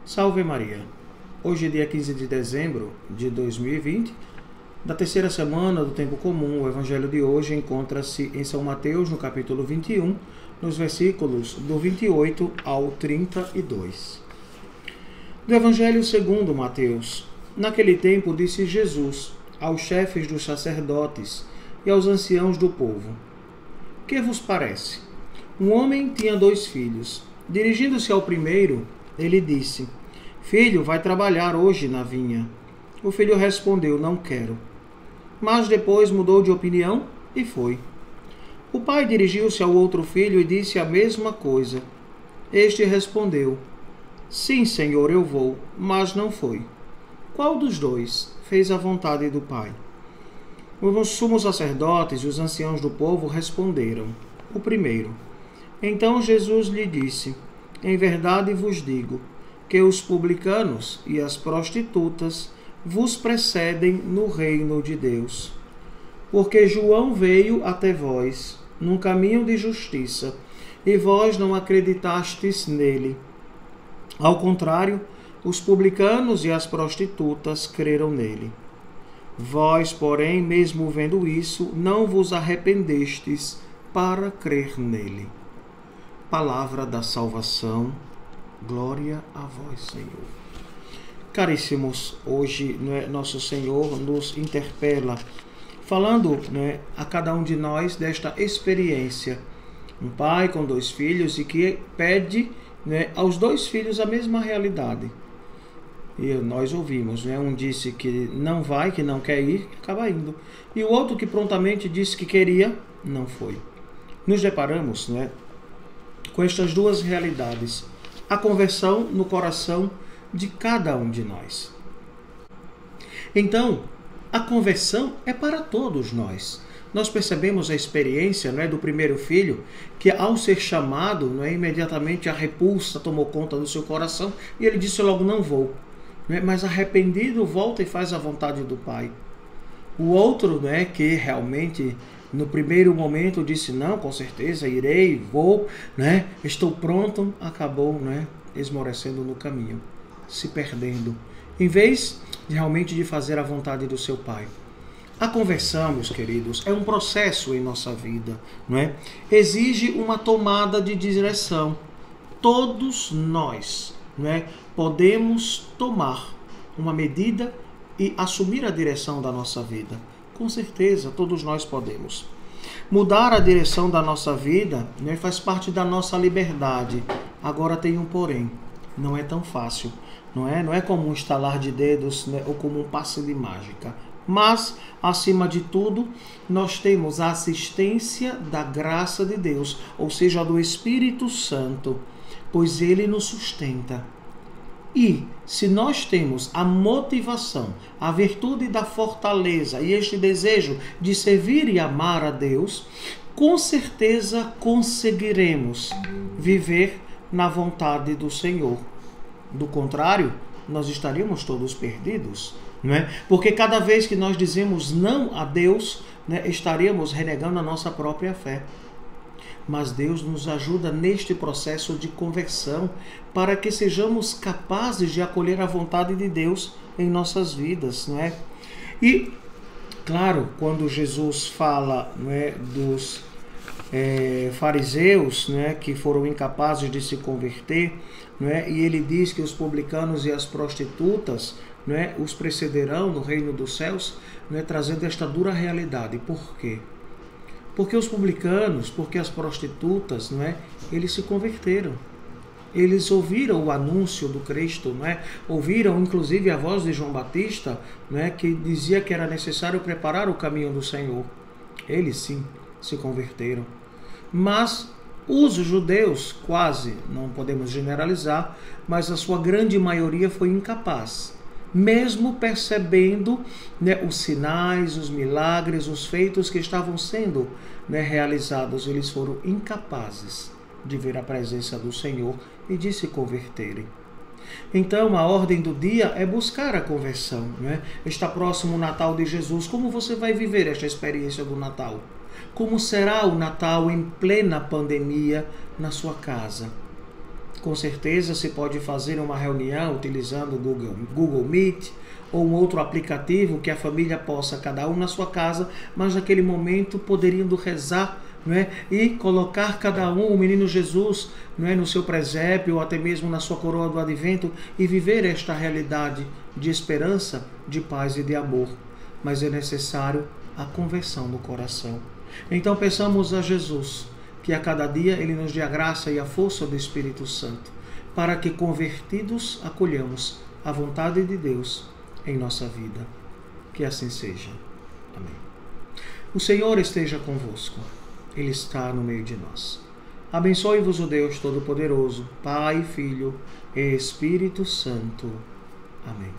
Salve Maria! Hoje, dia 15 de dezembro de 2020, da terceira semana do Tempo Comum, o Evangelho de hoje encontra-se em São Mateus, no capítulo 21, nos versículos do 28 ao 32. Do Evangelho segundo Mateus. Naquele tempo disse Jesus aos chefes dos sacerdotes e aos anciãos do povo: Que vos parece? Um homem tinha 2 filhos. Dirigindo-se ao primeiro, ele disse: Filho, vai trabalhar hoje na vinha. O filho respondeu: Não quero. Mas depois mudou de opinião e foi. O pai dirigiu-se ao outro filho e disse a mesma coisa. Este respondeu: Sim, senhor, eu vou, mas não foi. Qual dos 2 fez a vontade do pai? Os sumos sacerdotes e os anciãos do povo responderam: O primeiro. Então Jesus lhe disse: Em verdade vos digo que os publicanos e as prostitutas vos precedem no reino de Deus. Porque João veio até vós num caminho de justiça, e vós não acreditastes nele. Ao contrário, os publicanos e as prostitutas creram nele. Vós, porém, mesmo vendo isso, não vos arrependestes para crer nele. Palavra da salvação. Glória a vós, Senhor. Caríssimos, hoje nosso Senhor nos interpela, falando a cada um de nós desta experiência. Um pai com 2 filhos e que pede aos 2 filhos a mesma realidade. E nós ouvimos, um disse que não vai, que não quer ir, acaba indo. E o outro que prontamente disse que queria, não foi. Nos deparamos com estas 2 realidades. A conversão no coração de cada um de nós. Então, a conversão é para todos nós. Nós percebemos a experiência do primeiro filho, que ao ser chamado, imediatamente a repulsa tomou conta do seu coração e ele disse logo: não vou. Mas arrependido volta e faz a vontade do pai. O outro, que realmente no primeiro momento disse: não, com certeza, irei, vou, estou pronto, acabou esmorecendo no caminho, se perdendo, em vez de realmente de fazer a vontade do seu pai. A conversão, meus queridos, é um processo em nossa vida, exige uma tomada de direção. Todos nós podemos tomar uma medida e assumir a direção da nossa vida. Com certeza, todos nós podemos. Mudar a direção da nossa vida faz parte da nossa liberdade. Agora tem um porém. Não é tão fácil. Não é como um estalar de dedos ou como um passe de mágica. Mas, acima de tudo, nós temos a assistência da graça de Deus, ou seja, do Espírito Santo, pois Ele nos sustenta. E se nós temos a motivação, a virtude da fortaleza e este desejo de servir e amar a Deus, com certeza conseguiremos viver na vontade do Senhor. Do contrário, nós estaríamos todos perdidos, Porque cada vez que nós dizemos não a Deus, estaríamos renegando a nossa própria fé. Mas Deus nos ajuda neste processo de conversão para que sejamos capazes de acolher a vontade de Deus em nossas vidas, E, claro, quando Jesus fala dos fariseus, que foram incapazes de se converter, e ele diz que os publicanos e as prostitutas os precederão no reino dos céus, trazendo esta dura realidade. Por quê? Porque os publicanos, porque as prostitutas, eles se converteram. Eles ouviram o anúncio do Cristo, ouviram inclusive a voz de João Batista, que dizia que era necessário preparar o caminho do Senhor. Eles sim se converteram. Mas os judeus, quase, não podemos generalizar, mas a sua grande maioria foi incapaz. Mesmo percebendo os sinais, os milagres, os feitos que estavam sendo realizados, eles foram incapazes de ver a presença do Senhor e de se converterem. Então, a ordem do dia é buscar a conversão. Está próximo o Natal de Jesus. Como você vai viver esta experiência do Natal? Como será o Natal em plena pandemia na sua casa? Com certeza se pode fazer uma reunião utilizando o Google Meet ou um outro aplicativo que a família possa, cada um na sua casa, mas naquele momento poderiam rezar, não é? E colocar cada um, o menino Jesus, não é? No seu presépio ou até mesmo na sua coroa do advento e viver esta realidade de esperança, de paz e de amor. Mas é necessário a conversão do coração. Então peçamos a Jesus que a cada dia Ele nos dê a graça e a força do Espírito Santo, para que convertidos acolhamos a vontade de Deus em nossa vida. Que assim seja. Amém. O Senhor esteja convosco. Ele está no meio de nós. Abençoe-vos o Deus Todo-Poderoso, Pai, Filho e Espírito Santo. Amém.